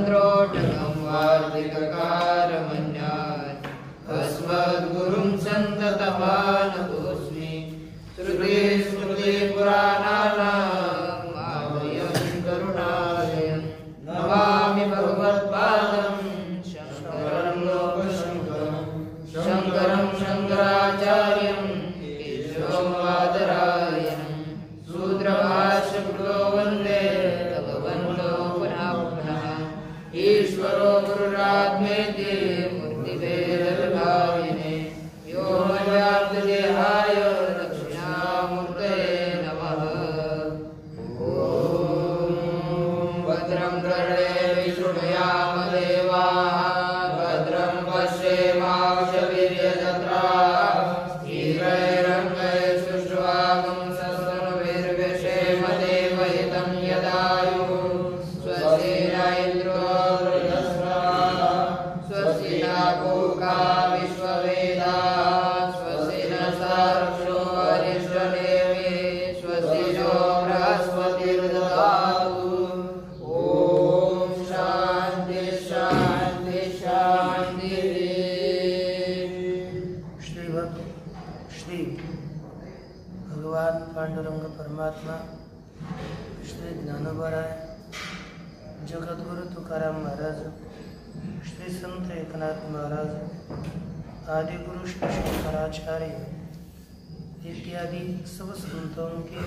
तन्त्रोटकं वार्तिककारमन्यात् अस्मद्गुरुं सन्ततमानतोऽस्मि। श्रुते स्मृते पुराणानाम् आलयं करुणालयं नमामि भगवत्पादं शङ्करं लोकशङ्करं। शङ्करं शङ्कराचार्यं केशवं बादरायणं सूत्रभाष्यकृतो वन्दे भगवन्तो पुनः पुनः। ईश्वरो गुरुरात्मेति मूर्तिभेदविभागिने व्योमव्याप्तदेहाय दक्षिणामूर्तये नमः। ॐ भद्रं कर्णेभिः शृणुयाम देवाः भद्रं पश्येमाक्षवीर्यजत्राः स्थिरैरङ्गैः सुष्ठुवागुंसस्तनूभिर्व्यसेम देवहितं यदायुः। स्वस्ति न इन्द्रो वृद्धस्रवः स्वस्ति न पूषा विश्ववेदाः स्वस्ति न सार्क्ष्यो अरिष्टनेमिः स्वस्ति नो बृहस्पतिर्दधातु। ॐ शान्ति शान्ति शान्तिः। श्री भगवान पांडुरंग परमात्मा श्री ज्ञानोबराय जगतगुरु तुकाराम महाराज श्री संत एकनाथ महाराज आदि गुरु श्री शंकराचार्य इत्यादि सब संतों के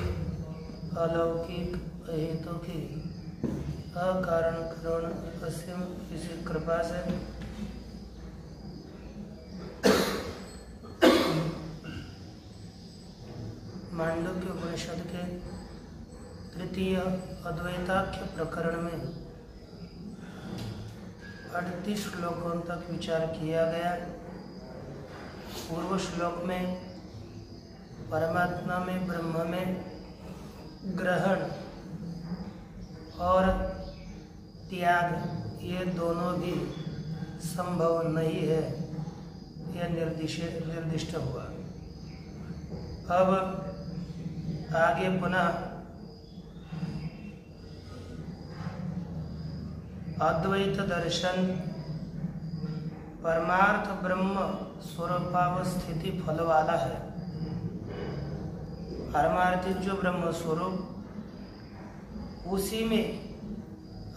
अलौकिक अहेतुकी अकारण करुण असीम इसी कृपा से मांडव्य उपनिषद के तृतीय अद्वैताख्य प्रकरण में 38 श्लोकों तक विचार किया गया। पूर्व श्लोक में परमात्मा में ब्रह्म में ग्रहण और त्याग ये दोनों भी संभव नहीं है, यह निर्दिष्ट हुआ। अब आगे पुनः अद्वैत दर्शन परमार्थ ब्रह्म स्वरूपावस्थिति फल वाला है। पारमार्थिक जो ब्रह्म स्वरूप उसी में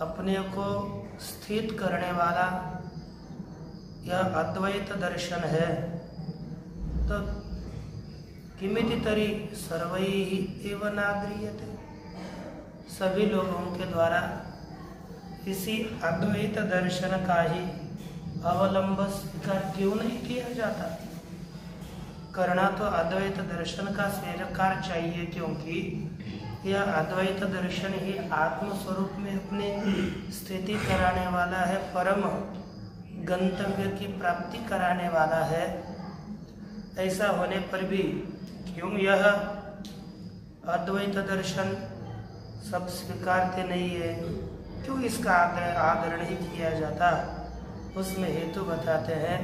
अपने को स्थित करने वाला यह अद्वैत दर्शन है। तो किमिति तरी सर्वैः एव नाद्रियते, सभी लोगों के द्वारा इसी अद्वैत दर्शन का ही अवलंब स्वीकार क्यों नहीं किया जाता? करना तो अद्वैत दर्शन का स्वीकार चाहिए, क्योंकि यह अद्वैत दर्शन ही आत्म स्वरूप में अपनी स्थिति कराने वाला है, परम गंतव्य की प्राप्ति कराने वाला है। ऐसा होने पर भी क्यों यह अद्वैत दर्शन सब स्वीकारते नहीं है, क्यों इसका आदर नहीं किया जाता? उसमें हेतु बताते हैं।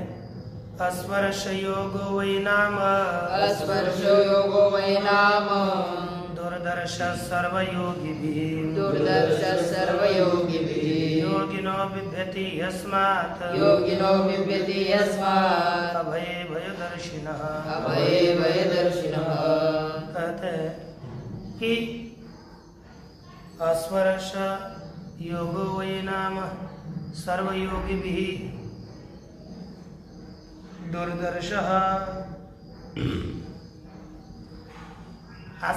अस्पर्श योगो वै नाम अस्पर्श योगो वै नाम दुर्दर्श सर्वयोगिभिः दुर्दर्श सर्वयोगिभिः योगिनो बिभ्यति यस्मात् योगिनो बिभ्यति यस्मात् अभये भयदर्शिनः अभये भयदर्शिनः। कहते हैं कि अस्पर्श योगो वै नाम सर्वयोगिभिः दुर्दर्शः।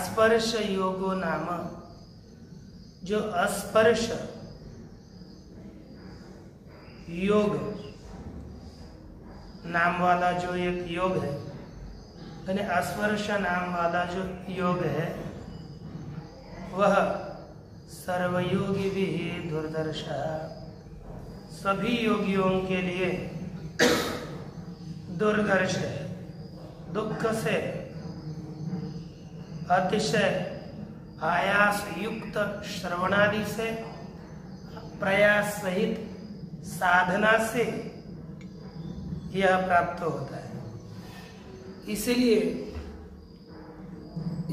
स्पर्श योगो नाम, जो स्पर्श योग नाम वाला जो एक योग है, यानी स्पर्श नाम वाला जो योग है, वह सर्वयोगी भी दुर्दर्श, सभी योगियों के लिए दुर्दर्श है। दुख से अतिशय आयास युक्त श्रवणादि से, प्रयास सहित साधना से यह प्राप्त होता है। इसलिए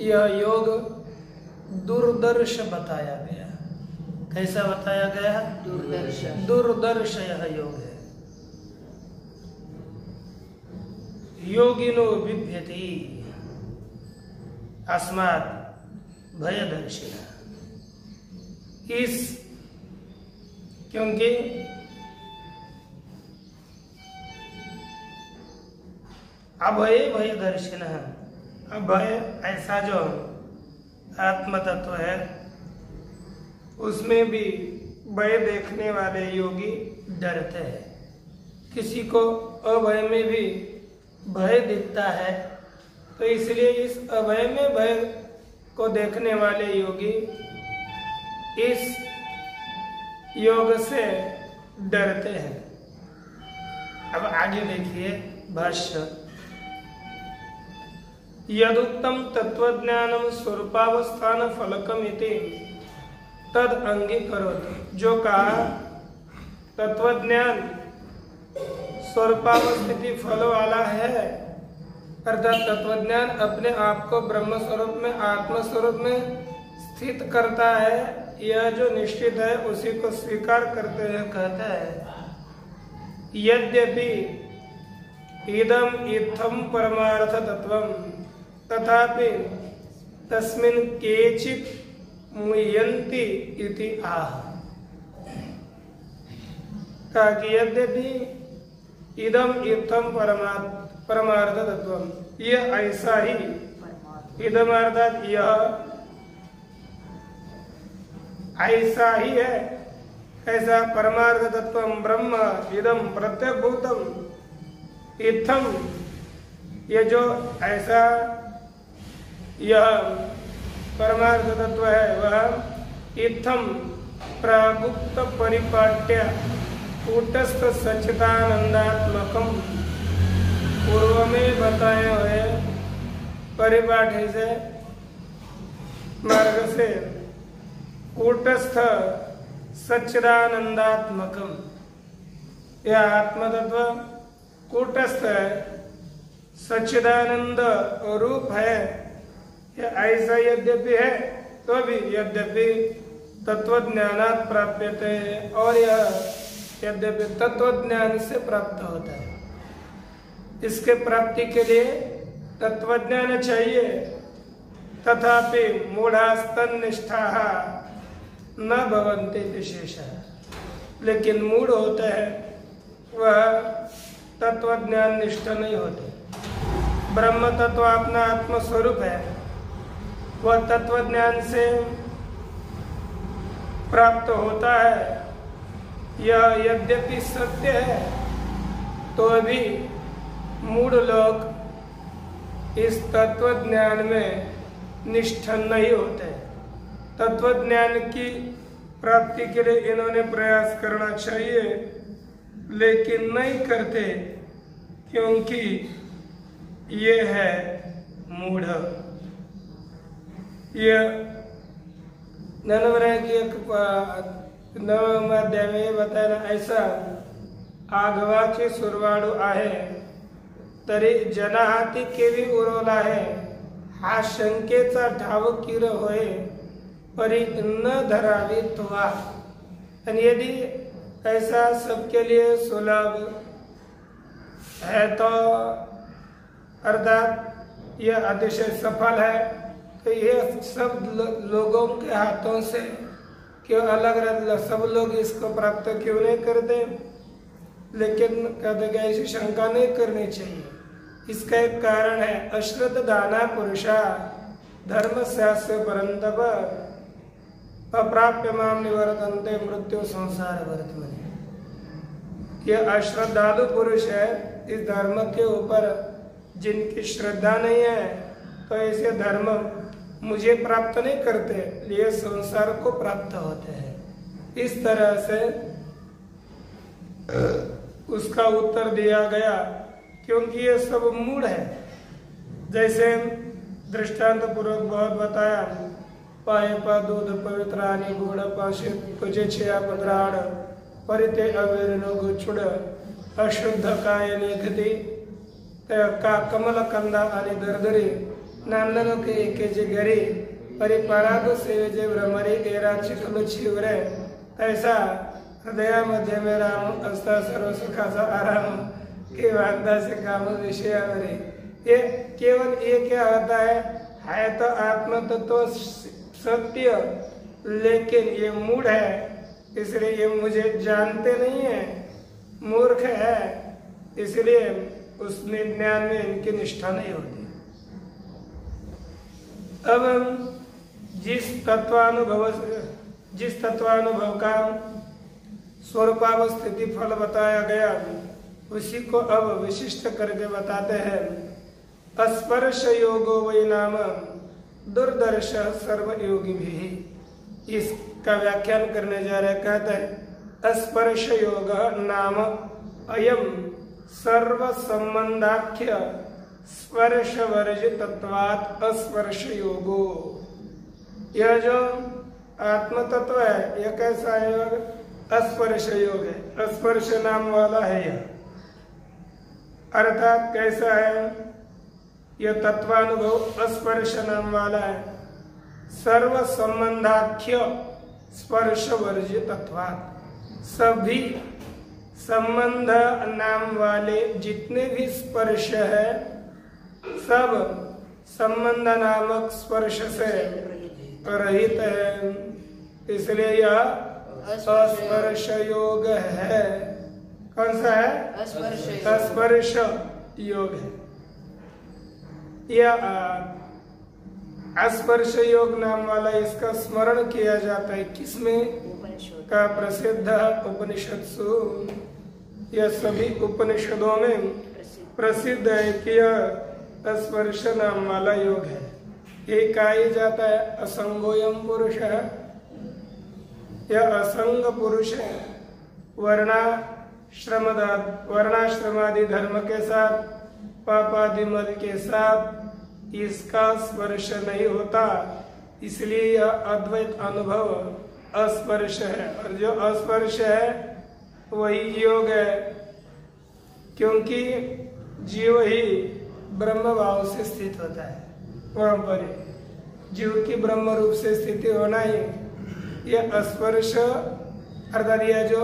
यह योग दुर्दर्श बताया गया। ऐसा बताया गया है। दुर्दर्शन दुर्दर्श यह योग है। योगिनो बिभ्यति अस्मात् भयदर्शिना। इस क्योंकि अभय भय दर्शन है। अभय ऐसा जो आत्म तत्व है उसमें भी भय देखने वाले योगी डरते हैं। किसी को अभय में भी भय दिखता है तो इसलिए इस अभय में भय को देखने वाले योगी इस योग से डरते हैं। अब आगे देखिए भाष्य। यदुक्तम तत्वज्ञानम स्वरूपावस्थान फलकम इति तद अंगीकरोति। जो कहा तत्वज्ञान स्वरूपावस्थिति फल वाला है, अर्थात तत्वज्ञान अपने आप को ब्रह्म स्वरूप में आत्म स्वरूप में स्थित करता है, यह जो निश्चित है उसी को स्वीकार करते हुए कहते हैं यद्यपि इदम इत्थम परमार्थ तत्वम तथापि तस्मिन् केचित् मुह्यन्ति इति आह। कहा कि यद्यपि इदम इत्थम परमार्थ तत्वम, यह ऐसा ही, इदम अर्थात यह ऐसा ही है। ऐसा परमार्थ तत्वम ब्रह्म इदम प्रत्यभूतम इत्थम, ये जो ऐसा यह परमार्थ तत्व है वह इत्थम प्रागुप्त परिपाट्य कूटस्थ सच्चिदानंदात्मकम, पूर्व में बताए हुए परिपाठी से मार्ग से कूटस्थ सच्चिदानंदात्मकम, यह आत्मतत्व कूटस्थ है, सच्चिदानंद रूप है। यह ऐसा यद्यपि है तो भी यद्यपि तत्वज्ञानात् प्राप्यते, और यह यद्यपि तत्वज्ञान से प्राप्त होता है। इसके प्राप्ति के लिए तत्वज्ञान चाहिए। तथापि मूढ़ास्तन्निष्ठाः न भवन्ति विशेषः, लेकिन मूढ़ होते हैं वह तत्वज्ञान निष्ठ नहीं होते। ब्रह्म तत्व अपना आत्म स्वरूप है, वह तत्वज्ञान से प्राप्त होता है। यह यद्यपि सत्य है तो भी मूढ़ लोग इस तत्वज्ञान में निष्ठ नहीं होते। तत्वज्ञान की प्राप्ति के लिए इन्होंने प्रयास करना चाहिए लेकिन नहीं करते, क्योंकि ये है मूढ़। यह ननवरे की एक नवम अध्याय में ये बताया, ऐसा आगवाचे सुरवाडू आहे तरी जनाहाती केवी उरवला आहे, हा शंकेचा ठाव किर होय परी न धरावी तुवा। यदि ऐसा सबके लिए सुलभ है तो अर्थात यह अतिशय सफल है, तो यह सब लोगों के हाथों से क्यों अलग सब लोग इसको प्राप्त क्यों नहीं करते। लेकिन कहते कि ऐसी शंका नहीं करनी चाहिए। इसका एक कारण है अश्रद्ध दाना पुरुषा धर्म शास्त्र परंतप अप्राप्य माम निवर्तन्ते मृत्यु संसार वर्तमने। यह अश्रद्धालु पुरुष है, इस धर्म के ऊपर जिनकी श्रद्धा नहीं है तो ऐसे धर्म मुझे प्राप्त नहीं करते, ये संसार को प्राप्त होते हैं। इस तरह से उसका उत्तर दिया गया, क्योंकि ये सब मूढ़ है। जैसे दृष्टांत पूर्वक बहुत बताया, पाए पा दूध पवित्रानि गुड़ पाशे तुझे छया पद्राड़ परिते अवेरनो गुछुड़ अशुद्ध काय निघती का कमल कंदा आणि दरदरी नांदनो के एके जे गरी परिपराग सेवे जे भ्रमरी एरा चिखल छिवरे ऐसा हृदय मध्य में राम अस्ता सर्व सुखा सा आराम के वादा से काम विषय मेरे। ये केवल ये क्या होता है तो आत्म तत्व सत्य, लेकिन ये मूढ़ है, इसलिए ये मुझे जानते नहीं है, मूर्ख है, इसलिए उस ज्ञान में इनकी निष्ठा नहीं होती। अब हम जिस तत्वानुभव का स्वरूपावस्थिति फल बताया गया उसी को अब विशिष्ट करके बताते हैं। स्पर्श योगो वै नाम दुर्दर्श सर्वयोगी भी। इसका व्याख्यान करने जा रहे, कहते हैं स्पर्श योग नाम अयम सर्व संबंधाख्य स्पर्श वर्जितत्वात् अस्पर्श योगो। यह जो आत्म तत्व है यह कैसा योग? स्पर्श योग है, स्पर्श नाम वाला है यह। अर्थात कैसा है यह तत्वानुभव? स्पर्श नाम वाला है। सर्व संबंधाख्य स्पर्श वर्जितत्वात्, सभी संबंध नाम वाले जितने भी स्पर्श है सब संबंध नामक स्पर्श से रहित है, इसलिए यह अस्पर्श योग है। कौन सा है? स्पर्श योग है। यह स्पर्श योग नाम वाला इसका स्मरण किया जाता है किसमें? का प्रसिद्ध उपनिषत्सु, यह सभी उपनिषदों में प्रसिद्ध है कि यह स्पर्श नाम वाला योग है। ये कहा जाता है असंगोयम पुरुष है, यह असंग पुरुष है। वर्णाश्रमादि धर्म के साथ, पापादि मल के साथ इसका स्पर्श नहीं होता, इसलिए यह अद्वैत अनुभव अस्पर्श है। और जो अस्पर्श है वही योग है, क्योंकि जीव ही ब्रह्म भाव से स्थित होता है। वहां पर जीव की ब्रह्म रूप से स्थिति होना ही यह स्पर्श, अर्थात यह जो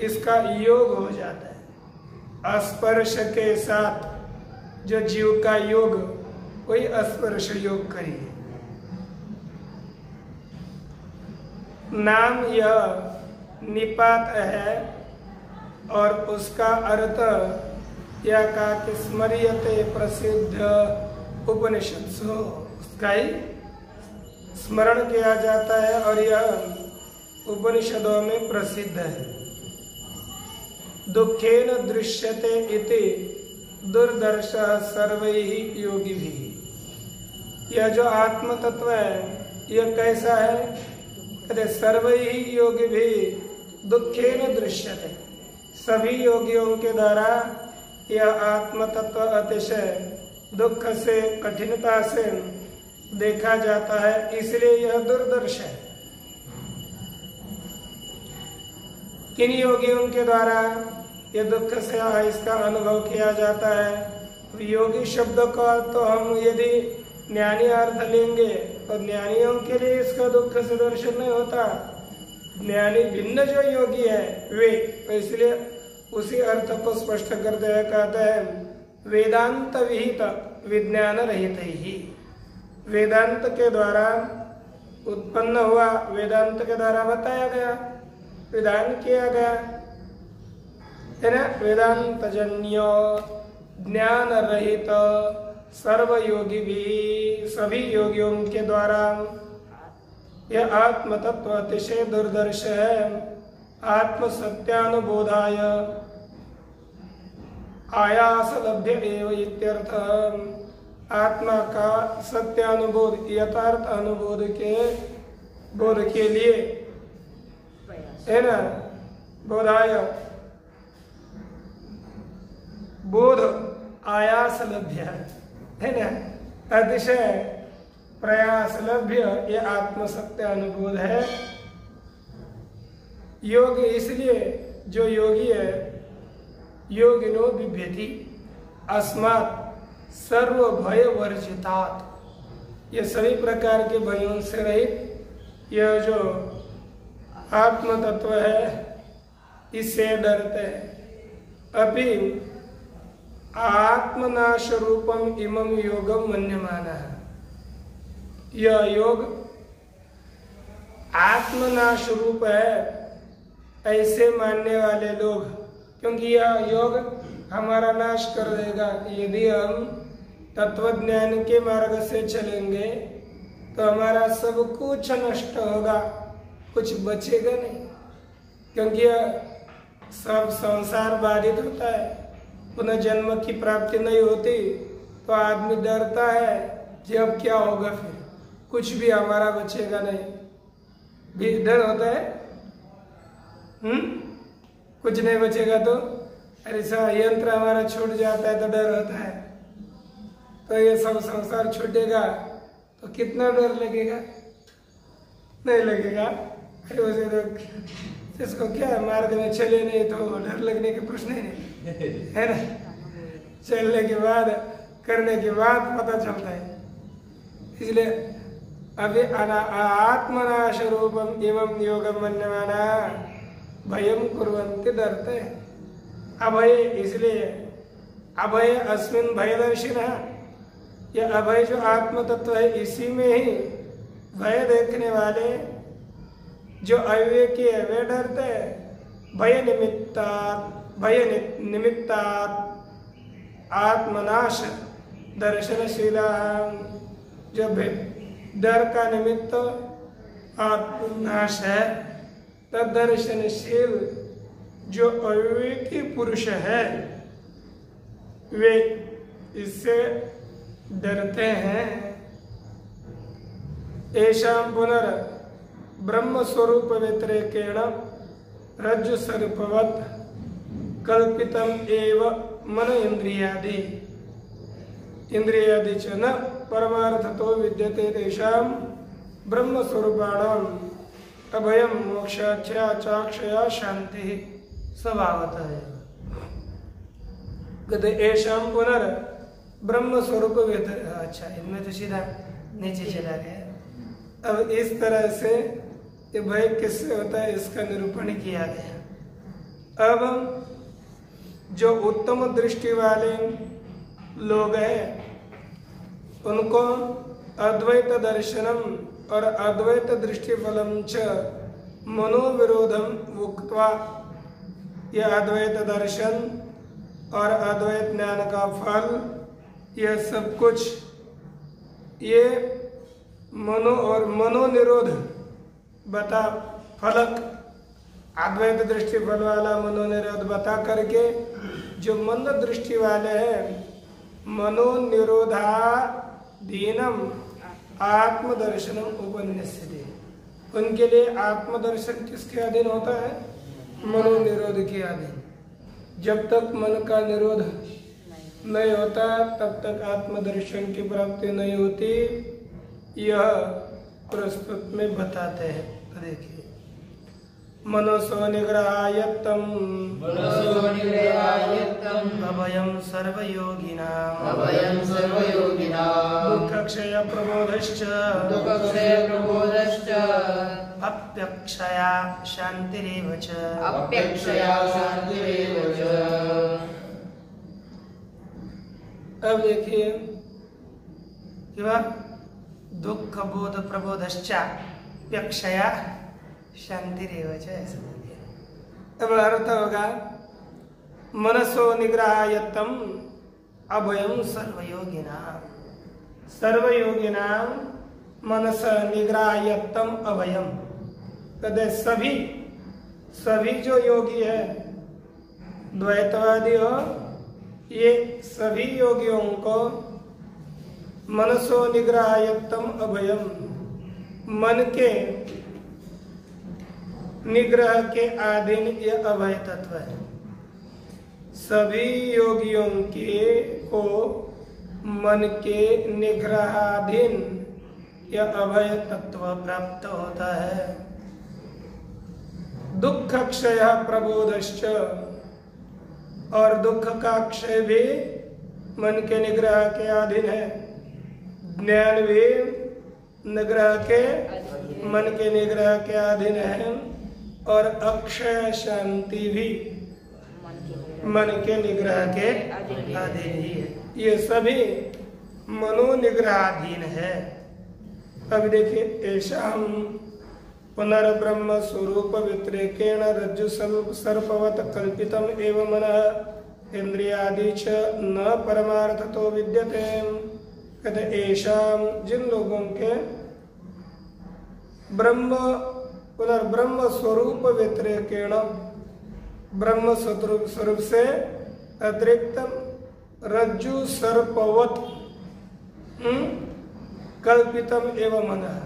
इसका योग हो जाता है। स्पर्श के साथ जो जीव का योग, वही स्पर्श योग करिए। नाम यह निपात है और उसका अर्थ यह कहा कि स्मर्यते प्रसिद्ध उपनिषत्सु, उसका ही स्मरण किया जाता है और यह उपनिषदों में प्रसिद्ध है। दुखेन दृश्यते इति दुर्दर्श सर्वैहि योगिभिः। यह जो आत्म तत्व है यह कैसा है? कहते सर्वैहि योगिभिः दुखेन दृश्यते, सभी योगियों के द्वारा यह आत्म तत्व अतिशय दुख से, कठिनता से देखा जाता है, इसलिए यह दुर्दर्श है। किन योगियों के द्वारा यह दुख से इसका अनुभव किया जाता है? योगी शब्द का तो हम यदि ज्ञानी अर्थ लेंगे तो ज्ञानियों के लिए इसका दुख से दर्शन नहीं होता। ज्ञानी भिन्न जो योगी है वे, तो इसलिए उसी अर्थ को स्पष्ट करते हुए कहते हैं वेदांत विहित विज्ञान रहित ही। वेदांत के द्वारा उत्पन्न हुआ, वेदांत के द्वारा बताया गया, विधान किया गया है ना। वेदांत जन्य ज्ञान रहित सर्व योगी भी, सभी योगियों के द्वारा यह आत्म तत्व अतिशय दुर्दर्श है। आत्म सत्यानुबोधाय आयास लभ्य एव इत्यर्थ। आत्मा का सत्यानुबोध, यथार्थ अनुबोध के बोध के लिए है ना, बोधाय बोध आयास लभ्य है ना, अतिशय प्रयास लभ्य ये आत्म सत्य अनुभूत है। योग इसलिए जो योगी है, योगिनो बिभ्यति अस्मात् सर्व भय वर्जितात्, ये सभी प्रकार के भयों से रहित यह जो आत्म तत्व है, इससे डरते हैं। अभी आत्मनाश रूपम इमम योगम मन्यमाना है। यह योग आत्मनाश रूप है ऐसे मानने वाले लोग, क्योंकि यह योग हमारा नाश कर देगा। यदि हम तत्वज्ञान के मार्ग से चलेंगे तो हमारा सब कुछ नष्ट होगा, कुछ बचेगा नहीं, क्योंकि यह सब संसार बाधित होता है। पुनः जन्म की प्राप्ति नहीं होती तो आदमी डरता है कि अब क्या होगा, फिर कुछ भी हमारा बचेगा नहीं। भी डर होता है, कुछ नहीं बचेगा तो ऐसा यंत्र हमारा छूट जाता है तो डर होता है। तो ये सब संसार छूटेगा तो कितना डर लगेगा? नहीं लगेगा। अरे उसे तो इसको क्या है, मार्ग में चले नहीं तो डर लगने के प्रश्न ही नहीं है ना। चलने के बाद करने के बाद पता चलता है। इसलिए अभी आत्मनाश रूपम एवं योगम मन्यमाना भयम कुर्वन्ति, डरते हैं। अभय, इसलिए अभय अस्मिन भयदर्शिनः, यह अभय जो आत्म तत्व है इसी में ही भय देखने वाले जो अविवेकी है वे डरते हैं। भय निमित्तात् आत्मनाश दर्शनशीला, जो डर का निमित्त आत्मनाश है, तब दर्शनशील जो अविवेकी पुरुष है वे इससे डरते हैं। एषां पुनर् ब्रह्म स्वरूप व्यतिरेकेण रज्जु सर्पवत् कल्पितम एव मन इंद्रियादि च न परमार्थतो विद्यते तेषां ब्रह्म स्वरूपाणाम् अभयम मोक्षाख्या चाक्षया शांति स्वभावतः है। कहते एषां पुनर् ब्रह्म स्वरूप व्यतिरेक, अच्छा इनमें तो सीधा नीचे चला गया। अब इस तरह से ये भय किससे होता है इसका निरूपण किया गया। अब जो उत्तम दृष्टि वाले लोग हैं उनको अद्वैत दर्शनम और अद्वैत दृष्टि फलम च मनोविरोधम उक्त्वा, यह अद्वैत दर्शन और अद्वैत ज्ञान का फल, यह सब कुछ ये मनो और मनोनिरोध बता फलक, अद्वैत दृष्टि फल वाला मनोनिरोध बता करके जो मंद दृष्टि वाले हैं मनोनिरोधाधीनम आत्मदर्शनम उपन्यस्यते, उनके लिए आत्मदर्शन किसके अधीन होता है? मनोनिरोध के अधीन। जब तक मन का निरोध नहीं होता तब तक आत्मदर्शन की प्राप्ति नहीं होती। यह प्रस्तुत में बताते हैं। तो देखिए, मनसो निग्रहायत्तम अभयं सर्वयोगिनां दुःखक्षय प्रबोधश्च अप्यक्षया शान्तिरेव च। अब देखिए दुख बोध प्रबोधश्चा प्यक्षया शांतिरेव च, ऐसा बोलिए। अब अर्थ होगा मनसो निग्रहायत्तम अभयम सर्वयोगिनां मनस निग्रहायत्तम अभयम। कदे सभी जो योगी है, द्वैतवादी हो, ये सभी योगियों को मनसो निग्रहायत्तम अभयम, मन के निग्रह के अधीन यह अभय तत्व है। सभी योगियों के को मन के निग्रहाधीन यह अभय तत्व प्राप्त होता है। दुख क्षय प्रबोधश्च, और दुख का क्षय भी मन के निग्रह के अधीन है। ज्ञान भी निग्रह के मन के निग्रह के अधीन है। और अक्षय शांति भी मन के निग्रह के अधीन ही है। ये सभी मनोनिग्रहाधीन है। अब देखिए, ऐशाम पुनर्ब्रह्म स्वरूप व्यतिरेकेण रज्जु सर्पवत कल्पितम एवं मनः इंद्रियादि च न परमार्थतो विद्यते। कहते ऐशाम, जिन लोगों के पुनर्ब्रह्म स्वरूप व्यतिरेकेण, ब्रह्म स्वरूप से अतिरिक्त रज्जु सर्पवत कल्पितम एवं मनः,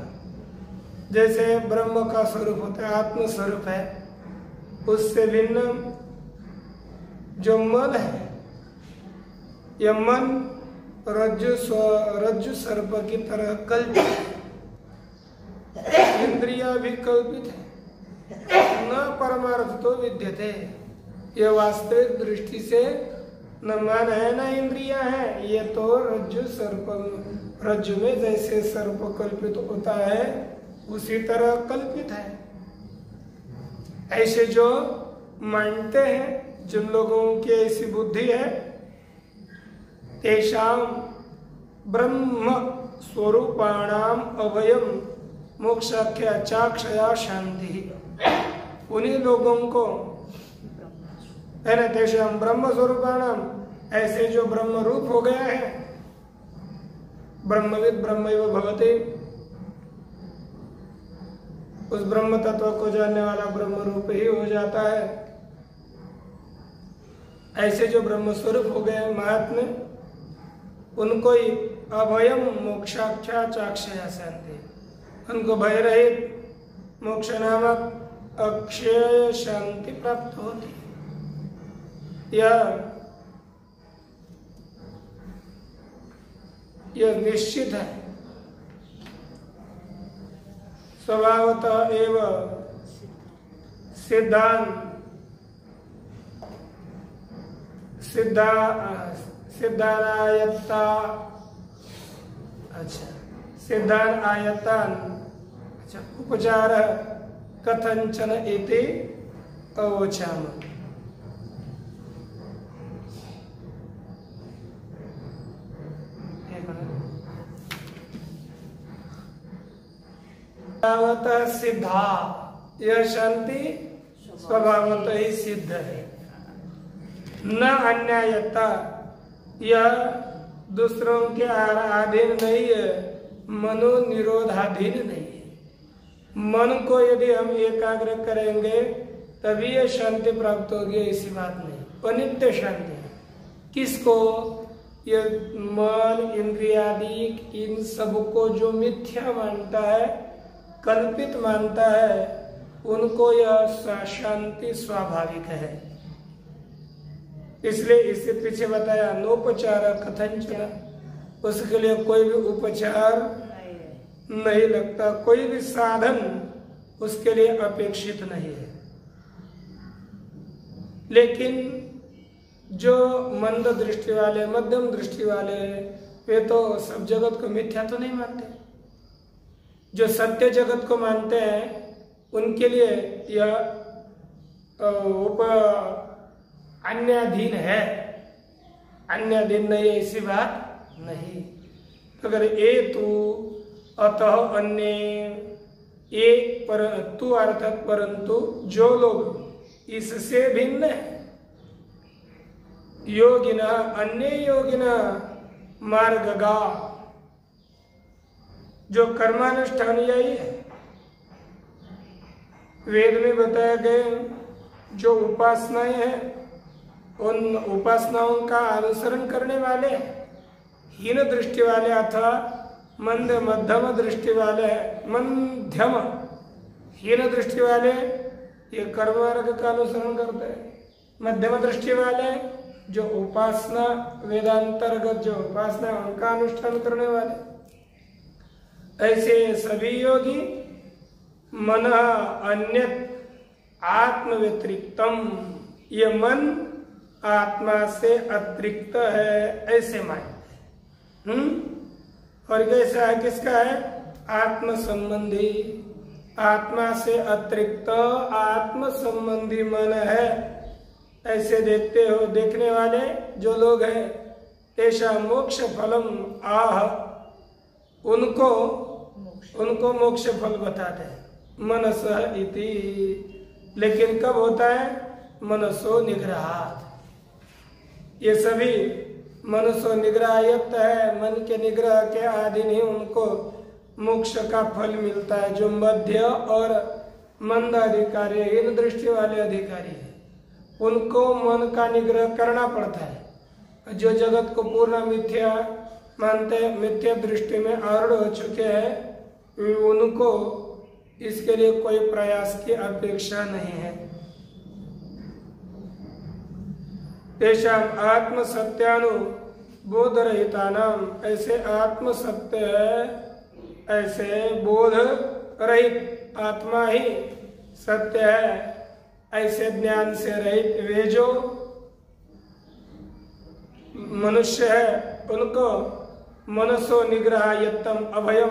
जैसे ब्रह्म का स्वरूप होता है, आत्म स्वरूप है, उससे भिन्न जो मन है, यह मन रज्जु सर्प की तरह कल्पित है, इंद्रिया भी कल्पित है, न परमार्थ तो विद्यते। यह वास्तविक दृष्टि से न मन है न इंद्रिया है, ये तो रज्जु में जैसे सर्प कल्पित होता है उसी तरह कल्पित है। ऐसे जो मानते हैं, जिन लोगों की ऐसी बुद्धि है, तेषाम ब्रह्म स्वरूपाणाम अभयम मोक्षाख्या चाक्षया शांति, उन्हीं लोगों को है ना, तेषाम ब्रह्म स्वरूपाणाम, ऐसे जो ब्रह्म रूप हो गया है, ब्रह्मविद ब्रह्मैव भवति, उस ब्रह्म तत्व को जानने वाला ब्रह्म रूप ही हो जाता है। ऐसे जो ब्रह्म स्वरूप हो गए महात्मा, उनको ही अभयम मोक्षाख्या चाक्षया शांति, उनको भय रहित मोक्ष नामक अक्षय शांति प्राप्त होती। यह निश्चित है। स्वभावतः एव सिद्धानायत्ता, अच्छा, सिद्धान आयतान, अच्छा, उपचार कथंचन इति अवोचाम। स्वभावतः सिद्धा, यह शांति स्वभावतः ही सिद्ध है। न अन्यायता, यह दूसरों के अधीन नहीं है, मनोनिरोधाधीन नहीं है। मन को यदि हम एकाग्र करेंगे तभी यह शांति प्राप्त होगी, ऐसी बात नहीं। अनित्य शांति है। किसको? यह मन इंद्रियादि इन सबको जो मिथ्या मानता है, कल्पित मानता है, उनको यह शांति स्वाभाविक है। इसलिए इससे पीछे बताया नोपचार कथंचन, उसके लिए कोई भी उपचार नहीं लगता, कोई भी साधन उसके लिए अपेक्षित नहीं है। लेकिन जो मंद दृष्टि वाले, मध्यम दृष्टि वाले, वे तो सब जगत को मिथ्या तो नहीं मानते। जो सत्य जगत को मानते हैं उनके लिए यह अन्याधीन है, अन्याधीन नहीं, ऐसी बात नहीं। अगर ए तू अतः अन्य, एक पर तू अर्थात परंतु जो लोग इससे भिन्न है, योगिना अन्य योगिना मार्गगा, जो कर्मानुष्ठानुयायी है। वेद में बताया गया जो उपासनाएं हैं, उन उपासनाओं का अनुसरण करने वाले, हीन दृष्टि वाले अथवा मंद मध्यम दृष्टि वाले, मध्यम हीन दृष्टि वाले ये कर्म मार्ग का अनुसरण करते हैं। मध्यम दृष्टि वाले जो उपासना वेदांतर्गत जो उपासना उनका अनुष्ठान करने वाले, ऐसे सभी योगी मन अन्यत आत्म व्यतिरिक्तम, ये मन आत्मा से अतिरिक्त है, ऐसे मानते हैं। और कैसा है? किसका है? आत्म संबंधी, आत्मा से अतिरिक्त आत्म संबंधी मन है, ऐसे देखते हो देखने वाले जो लोग हैं, तेषा मोक्ष फलम आह, उनको मोक्ष फल बताते हैं मनस इति। लेकिन कब होता है? मनसो निग्रहात्। ये सभी मनसो निग्रहयुक्त है, मन के निग्रह के अधीन ही उनको मोक्ष का फल मिलता है। जो मध्य और मंद अधिकारी, इन दृष्टि वाले अधिकारी है, उनको मन का निग्रह करना पड़ता है। जो जगत को पूर्ण मिथ्या मानते, मिथ्या दृष्टि में आरूढ़ हो चुके हैं, उनको इसके लिए कोई प्रयास की अपेक्षा नहीं है। तेषाम आत्म सत्यानुबोध रहितानाम, ऐसे आत्म सत्य है, ऐसे बोध रहित आत्मा ही सत्य है, ऐसे ज्ञान से रहित वे जो मनुष्य है, उनको मनसो निग्रहयत्तम अभयम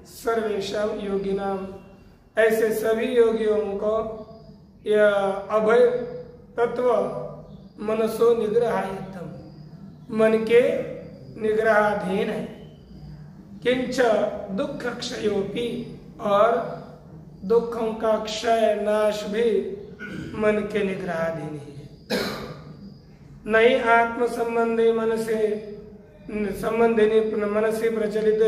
सर्वेशम योगिनाम, ऐसे सभी योगियों को यह अभय तत्व मनसो निग्रहयत्तम, मन के निग्रहाधीन है। किंच दुख क्षयोपि, और दुखों का क्षय नाश भी मन के निग्रहाधीन ही है। नहीं आत्म संबंधी मन से संबंधिनी मनसी प्रचलित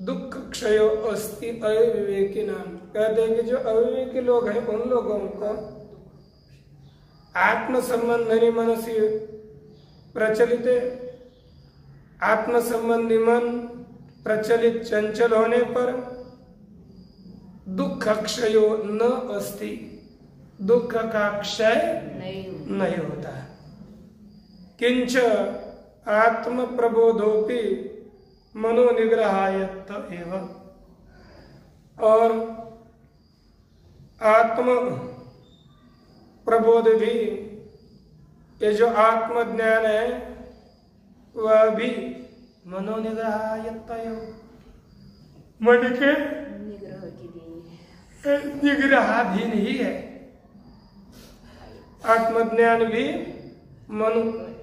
दुख क्षयो अस्ति अविवेकी नाम। कहते हैं कि जो अविवेकी लोग हैं, उन लोगों को आत्म संबंधिनी मनसी प्रचलित, आत्म संबंधी मन प्रचलित चंचल होने पर दुख क्षयो न अस्ति, दुख का क्षय नहीं होता है। किंच आत्म प्रबोधोपि मनोनिग्रहायत्त एवं, और आत्म प्रबोध भी, ये जो आत्मज्ञान है वह भी मनोनिग्रहायत्त एवं, मन के निग्रहाधीन ही है। आत्मज्ञान भी मन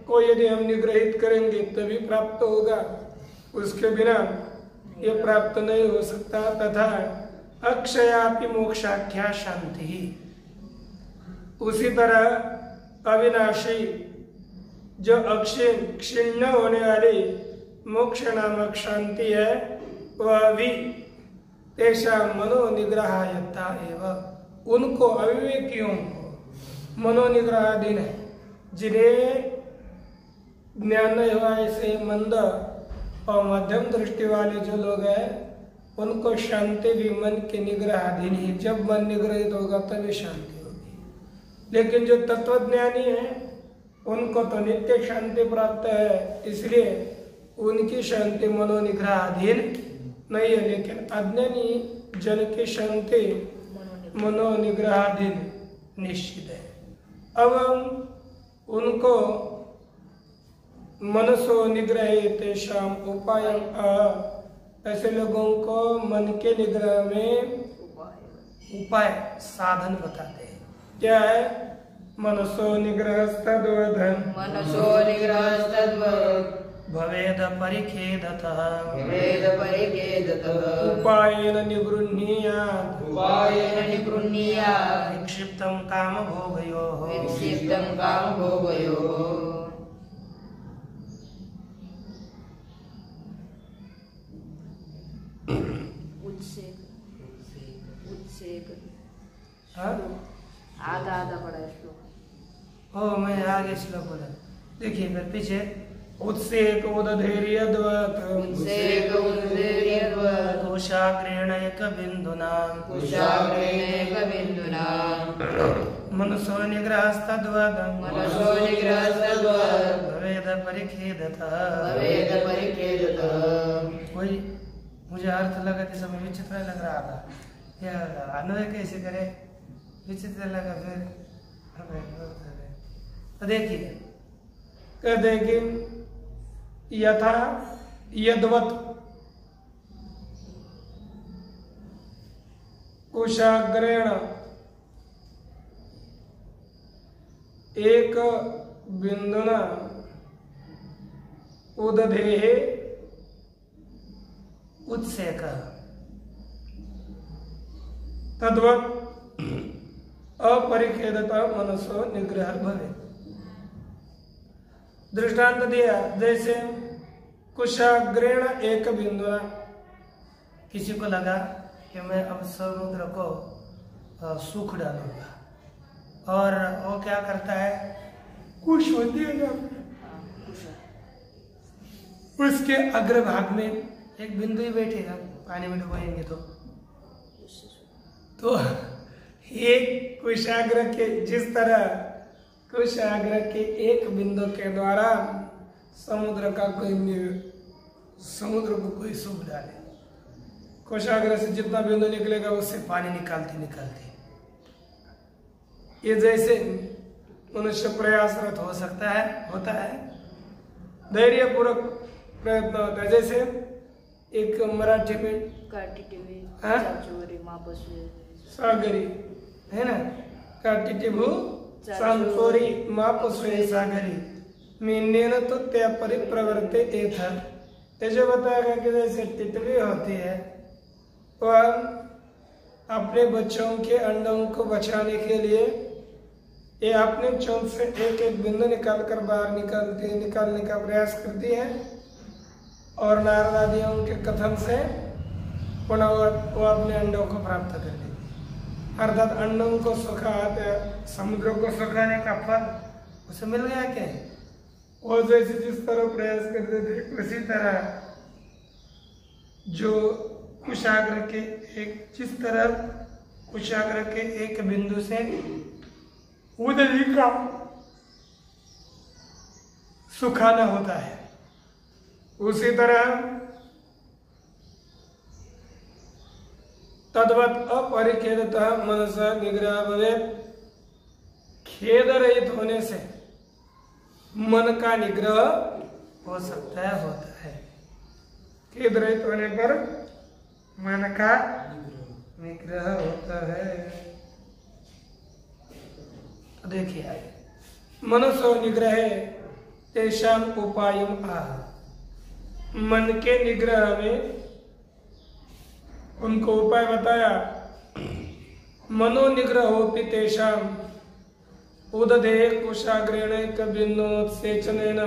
को यदि हम निग्रहित करेंगे तभी प्राप्त होगा, उसके बिना ये प्राप्त नहीं हो सकता। तथा अक्षयापि मोक्षाख्या शांति, उसी तरह अविनाशी जो अक्षय क्षीण होने वाली मोक्ष नामक शांति है, वह भी तेषा मनोनिग्रहायत्ता एवं, उनको अविवेकियों को मनोनिग्रहाधीन है। जिन्हें ज्ञान नहीं हुआ, ऐसे मंद और मध्यम दृष्टि वाले जो लोग हैं, उनको शांति भी मन के निग्रहाधीन ही। जब मन निग्रहित होगा तभी शांति होगी। लेकिन जो तत्वज्ञानी है, उनको तो नित्य शांति प्राप्त है, इसलिए उनकी शांति मनोनिग्रहाधीन नहीं है। लेकिन अज्ञानी जन की शांति मनोनिग्रहाधीन निश्चित है। अब उनको मनसो निग्रह तेषाम उपाय, ऐसे लोगों को मन के निग्रह में उपाय साधन बताते हैं। क्या है? मनसो निग्रह तद्वधन, मनसो निग्रह तद्वत् भवेद परिखेदतः, भवेद परिखेदतः उपायेन निगृह्णीयात्, उपायेन निगृह्णीयात् विक्षिप्तं कामभोगयोः, विक्षिप्तं कामभोगयोः। आधा आधा पड़ा है श्लोक। ओ मैं आगे श्लोक बोला, देखिए फिर पीछे उत्सेक उदधैर्यद्वत्, उत्सेक उदधैर्यद्वत् कोशाग्रेण एकबिन्दुना, कोशाग्रेण एकबिन्दुना मनसो निग्रहस्तद्वत्, मनसो निग्रहस्तद्वत् भवेद परिखेदतः, भवेद परिखेदतः। कोई मुझे अर्थ लगाते समय विचित्र लग रहा था, यह अन्वय कैसे करे, विचित्र लगा। फिर तो देखिए, कहते कि यथा यद्वत्, कुशाग्रेण एक बिंदुना उदधेः उत्सेक तद्वत् अपरिच्छेदता मनसो निग्रह भवे। दृष्टांत दिया, जैसे कुशाग्रेण एक बिंदुना, किसी को लगा कि मैं अब समुद्र को सूख डालूंगा और वो क्या करता है, कुश होती है ना, उसके अग्रभाग में एक बिंदु ही बैठेगा, पानी में डुबाएंगे तो एक कुशाग्र के, जिस तरह कुशाग्र के एक बिंदु के द्वारा समुद्र को कोई सूख डाले, कुशाग्र से जितना बिंदु निकलेगा उससे पानी निकालते निकालते, ये जैसे मनुष्य प्रयासरत हो सकता है, होता है, धैर्य पूर्वक प्रयत्न होता है। जैसे एक मराठी में सागरी है ना, काटिटिभू सांसोरी मापस्वे सागरी मीन्यन तो त्या परिप्रवृत्ति एथा। ऐसे बताया कि जैसे तितली होती है वह अपने बच्चों के अंडों को बचाने के लिए ये अपने चोंच से एक एक बिंदु निकाल कर बाहर निकालने का प्रयास करती है और नारद आदियों के कथन से पुनः वो अपने अंडों को प्राप्त कर लेती है। अर्थात अंडों को सुखाते, समुद्र को सुखाने का फल उसे मिल गया क्या? वो जैसे जिस तरह प्रयास करते थे उसी तरह जो कुशाग्र के एक, जिस तरह कुशाग्र के एक बिंदु से उदधि का सुखाना होता है, उसी तरह तद्वत अपरिच्छेदतः मनसा निग्रह भवेत्। खेद रहित होने से मन का निग्रह हो सकता है, होता है। खेद रहित होने पर मन का निग्रह होता है। तो देखिए आगे, मनसो निग्रहे तेषाम उपायम आह। मन के निग्रह में उनको उपाय बताया। मनो निग्रह होपि तेषाम उदधे कुशाग्रेण एक बिंदुसेचनेन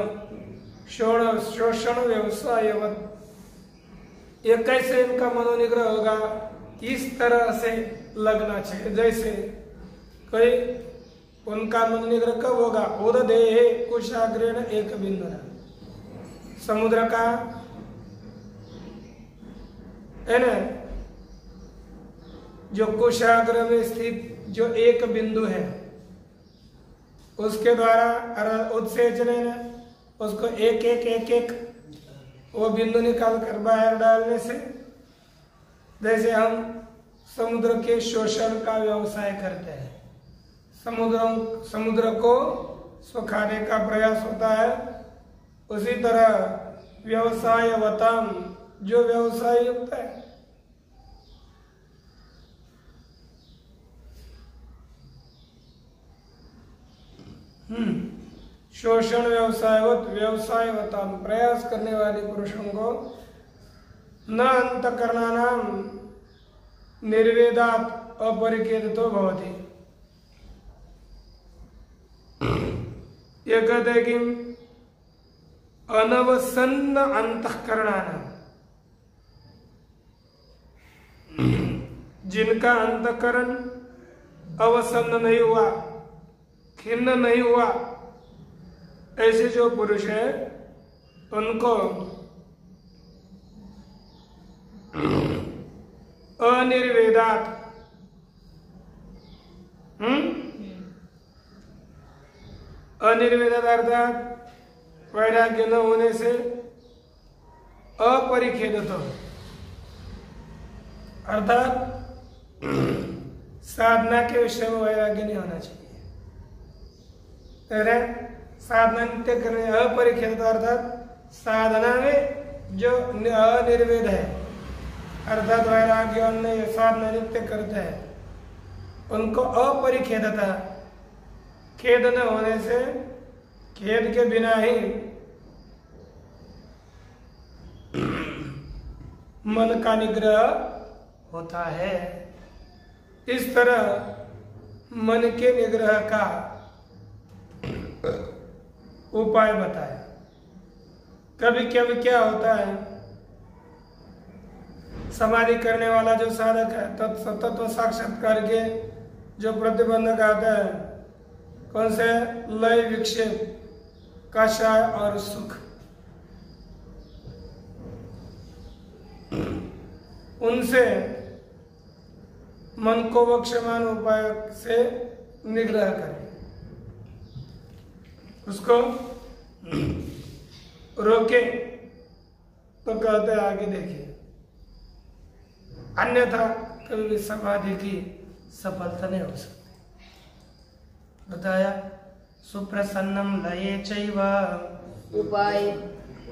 शोषण व्यवसायवत्। ये कैसे इनका मनोनिग्रह होगा? इस तरह से लगना चाहिए जैसे कोई, उनका मनोनिग्रह कब होगा? उदधे कुशाग्रेण एक बिंदु, समुद्र का है ना, जो कुशाग्र में स्थित जो एक बिंदु है उसके द्वारा उत्सेचन, उसको एक एक वो बिंदु निकाल कर बाहर डालने से, जैसे हम समुद्र के शोषण का व्यवसाय करते हैं, समुद्र को सुखाने का प्रयास होता है, उसी तरह व्यवसायवताम, जो व्यवसाय युक्त है, शोषण व्यवसायवताम, प्रयास करने वाले पुरुषों को न अंतःकरणानाम निर्वेदात अपरिच्छेदितो भवति। ये कहते हैं कि अनवसन्न अंतःकरणानाम, जिनका अंतःकरण अवसन्न नहीं हुआ, खिन्न नहीं हुआ, ऐसे जो पुरुष है उनको अनिर्वेदात, अनिर्वेदात अर्थात वैराग्य न होने से अपरिच्छेदित, अर्थात साधना के विषय में वैराग्य नहीं होना चाहिए। साधना नित्य करने अपरिच्छेदित, अर्थात साधना में जो अनिर्वेद है, अर्थात वैराग्य साधना नित्य करते हैं, उनको अपरिखेदता, खेद न होने से, खेद के बिना ही मन का निग्रह होता है। इस तरह मन के निग्रह का उपाय बताया। कभी कभी क्या होता है, समाधि करने वाला जो साधक है तत्व साक्षात्कार के जो प्रतिबंधक आता है, कौन से? लय, विक्षेप, कषाय और सुख। उनसे मन को वक्षमान उपाय से निग्रह करें, उसको रोके। तो कहते हैं आगे देखिए, अन्यथा कभी भी समाधि की सफलता नहीं हो सकती। बताया सुप्रसन्नम लये चैव उपाय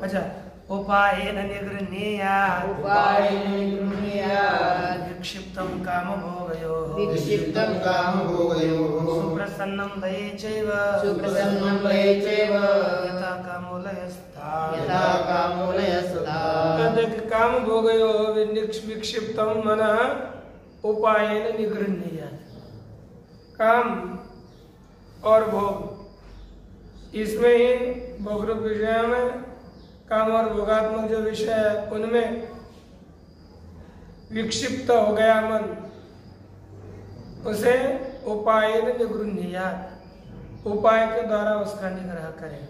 अच्छा उपायेन निगृह्णीयात् उपायेन निगृह्णीयात् विक्षिप्तं कामभोगयोः विक्षिप्तं कामभोगयोः सुप्रसन्नं लये चैव सुप्रसन्नं लये चैव यथा कामो लयस्तथा यथा कामो लयस्तथा। काम भोगयोः विक्षिप्तं मनः उपायेन निगृह्णीयात्। काम और भोग, इसमें ही भोगरूप विषय में काम और भोगात्मक जो विषय है उनमें विक्षिप्त हो गया मन, उसे उपायेन निगृह्णीयात्, उपाय के द्वारा उसका निग्रह करें,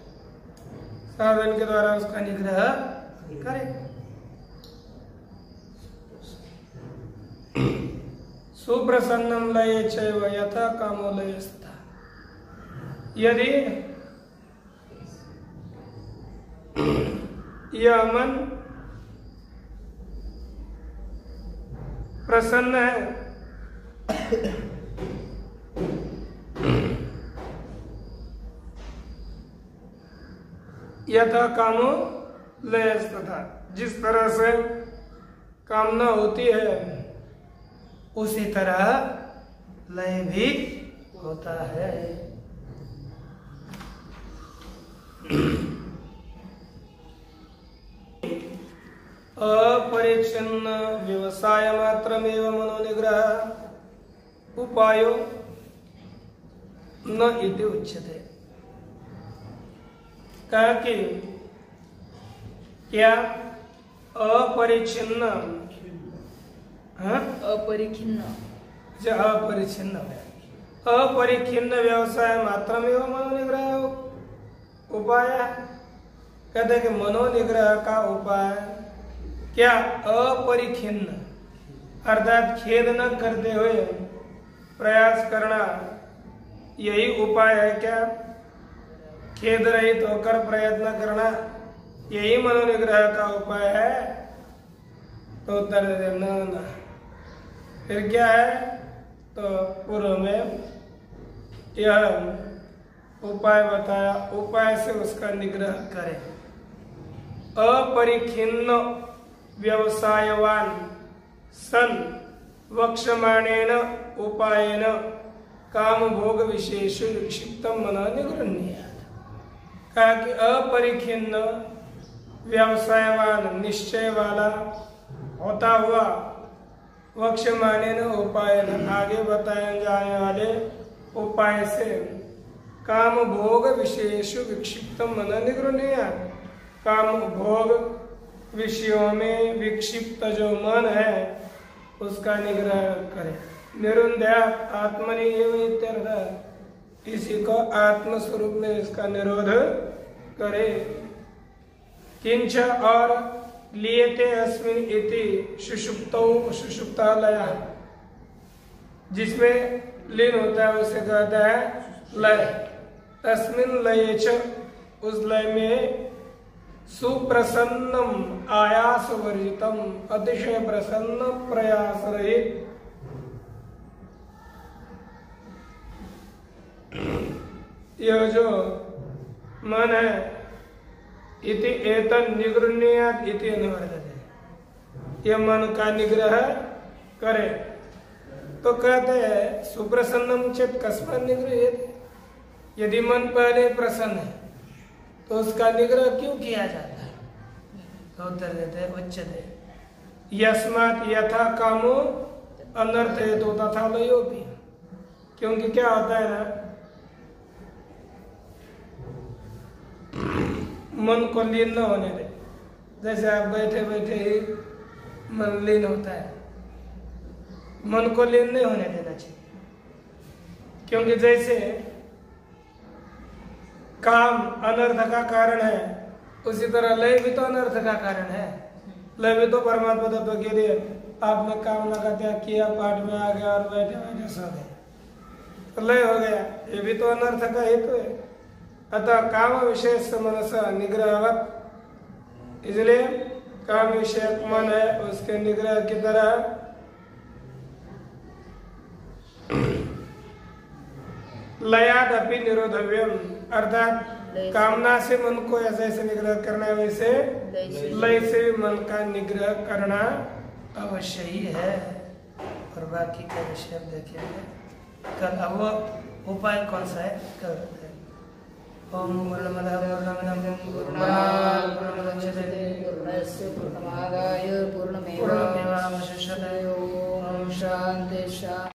साधन के द्वारा उसका निग्रह करें। सुप्रसन्नम लये चैव यथा कामो लयस्तथा। यदि यह मन प्रसन्न है, यथा कामो लयस्तथा, जिस तरह से कामना होती है उसी तरह लय भी होता है। अपरिच्छिन्न व्यवसाय मात्रमेव मनोनिग्रह उपायो न इति उच्यते। कहा कि क्या अपरिच्छिन्न, अपरिखिन्न, अपरिच्छिन्न अपरिखिन्न व्यवसाय मात्रमेव मनोनिग्रह उपाय। कहते हैं कि मनोनिग्रह का उपाय क्या? अपरिखिन्न अर्थात खेद न करते हुए प्रयास करना, यही उपाय है क्या? खेद रहित होकर प्रयत्न करना, यही मनोनिग्रह का उपाय है? तो उत्तर दे न। फिर क्या है? तो पूर्व में यह उपाय बताया, उपाय से उसका निग्रह करें। अपरिखिन्न व्यवसायवान सन वक्षमाणेन उपायेन काम भोग विशेष विक्षिप्तम मन निगृह्णीयात्। कहा कि अपरिखिन्न व्यवसायवान निश्चय वाला होता हुआ वक्षमाणेन उपायेन आगे बताए जाने वाले उपाय से काम भोग विशेष विक्षिप्तम मन निगृह्णीयात्। काम भोग विषयों में विक्षिप्त जो मन है उसका निग्रह करे। निरुन्ध्यात् आत्मनि एव इत्यर्थ, इसी को आत्म स्वरूप में इसका निरोध करे। किंच और लियते अस्मिन् इति सुषुप्तौ सुषुप्तालयः, जिसमें लीन होता है उसे कहता है लय। तस्मिन् लये च, उस लय में सुप्रसन्नम आयास वर्जितम, अतिशय प्रसन्न प्रयास रहित, यह जो मन है इति एतन् निगृह्णीयात् इति अनुवर्तते। ये मन का निग्रह करे। तो कहते हैं सुप्रसन्नम चेत कस्मात् निगृह्यते, यदि मन पहले प्रसन्न है तो उसका निग्रह क्यों किया जाता है? तो उत्तर देते हैं उच्यते यस्मात् यथा कामो अनर्थ है तो तथा लयोपि। क्योंकि क्या होता है ना, मन को लीन न होने दे। जैसे आप बैठे बैठे ही मन लीन होता है, मन को लीन नहीं होने देना चाहिए। क्योंकि जैसे काम अनर्थ का कारण है, उसी तरह लय भी तो अनर्थ का कारण है। लय भी तो परमात्मा तत्व के लिए आपने कामना का त्याग किया, पाठ में आ गया और बैठे बैठे सो गए, तो लय हो गया, ये भी तो अनर्थ का हेतु है। अतः काम विशेष मनस निग्रहवत, इसलिए काम विषयक मन है उसके निग्रह की तरह लयाद अपि निरोधव्यम, अर्थात कामना से मन को ऐसे ऐसे निग्रह करना है, वैसे लय से भी मन का निग्रह करना अवश्य ही है। और बाकी का विषय देखेंगे कल। अब वो उपाय कौन सा है कल? ओम पूर्णमदः पूर्णमिदं पूर्णात् पूर्णमुदच्यते पूर्णस्य पूर्णमादाय पूर्णमेवावशिष्यते। ओम शांति शांति।